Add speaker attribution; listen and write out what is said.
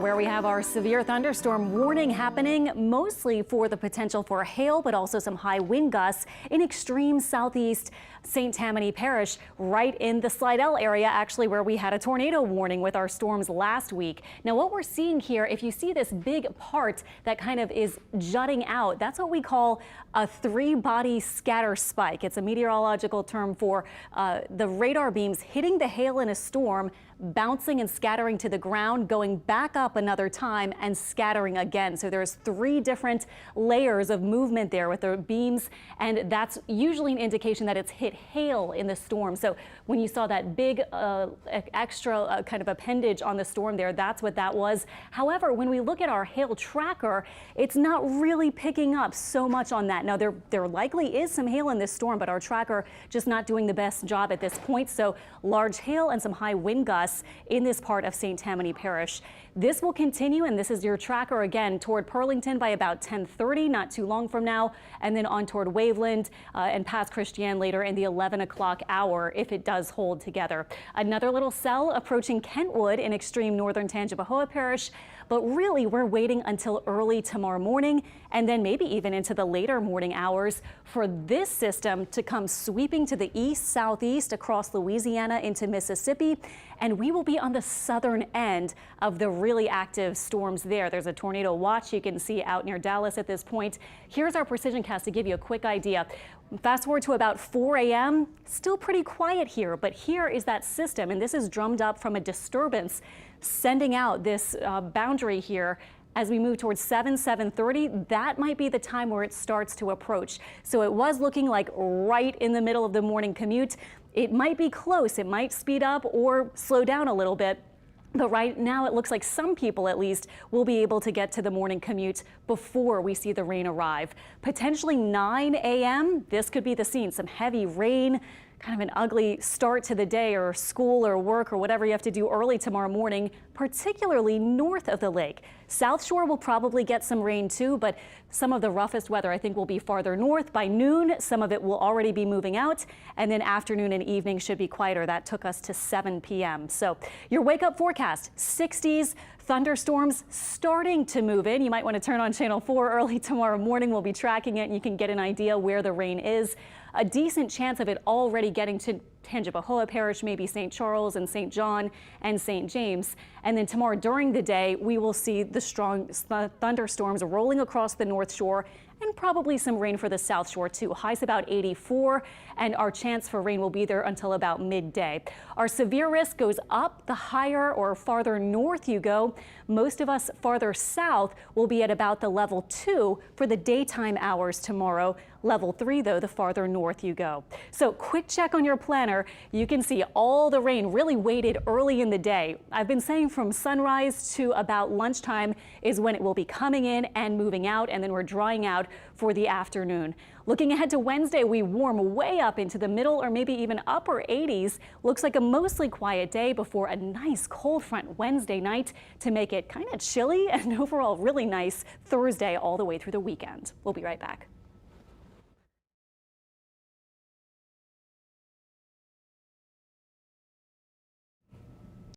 Speaker 1: Where we have our severe thunderstorm warning happening, mostly for the potential for hail, but also some high wind gusts in extreme southeast St. Tammany Parish, right in the Slidell area, actually, where we had a tornado warning with our storms last week. Now, what we're seeing here, if you see this big part that kind of is jutting out, that's what we call a three-body scatter spike. It's a meteorological term for the radar beams hitting the hail in a storm, bouncing and scattering to the ground, going back up another time and scattering again. So there's three different layers of movement there with the beams, and that's usually an indication that it's hit hail in the storm. So when you saw that big extra kind of appendage on the storm there, that's what that was. However, when we look at our hail tracker, it's not really picking up so much on that. Now, there likely is some hail in this storm, but our tracker just not doing the best job at this point. So large hail and some high wind gusts in this part of St. Tammany Parish. This will continue, and this is your tracker again toward Pearlington by about 10:30, not too long from now, and then on toward Waveland and past Christian later in the 11 o'clock hour if it does hold together. Another little cell approaching Kentwood in extreme northern Tangipahoa Parish, but really we're waiting until early tomorrow morning and then maybe even into the later morning hours for this system to come sweeping to the east southeast across Louisiana into Mississippi, and we will be on the southern end of the really active storms there. There's a tornado watch you can see out near Dallas at this point. Here's our precision cast to give you a quick idea. Fast forward to about 4 a.m. Still pretty quiet here, but here is that system, and this is drummed up from a disturbance sending out this boundary here. As we move towards 7:30, that might be the time where it starts to approach. So it was looking like right in the middle of the morning commute. It might be close. It might speed up or slow down a little bit. But right now, it looks like some people, at least, will be able to get to the morning commute before we see the rain arrive. Potentially 9 a.m., this could be the scene. Some heavy rain, kind of an ugly start to the day or school or work or whatever you have to do early tomorrow morning, particularly north of the lake. South Shore will probably get some rain too, but some of the roughest weather I think will be farther north. By noon, some of it will already be moving out, and then afternoon and evening should be quieter. That took us to 7 p.m. So your wake up forecast, 60s, thunderstorms starting to move in. You might want to turn on Channel 4 early tomorrow morning. We'll be tracking it and you can get an idea where the rain is. A decent chance of it already getting to Tangipahoa Parish, maybe St. Charles and St. John and St. James. And then tomorrow during the day, we will see the strong thunderstorms rolling across the North Shore and probably some rain for the South Shore too. Highs about 84, and our chance for rain will be there until about midday. Our severe risk goes up the higher or farther north you go. Most of us farther south will be at about the level 2 for the daytime hours tomorrow. Level 3, though, the farther north you go. So quick check on your planner. You can see all the rain really weighted early in the day. I've been saying from sunrise to about lunchtime is when it will be coming in and moving out, and then we're drying out for the afternoon. Looking ahead to Wednesday, we warm way up into the middle or maybe even upper 80s. Looks like a mostly quiet day before a nice cold front Wednesday night to make it kind of chilly and overall really nice Thursday all the way through the weekend. We'll be right back.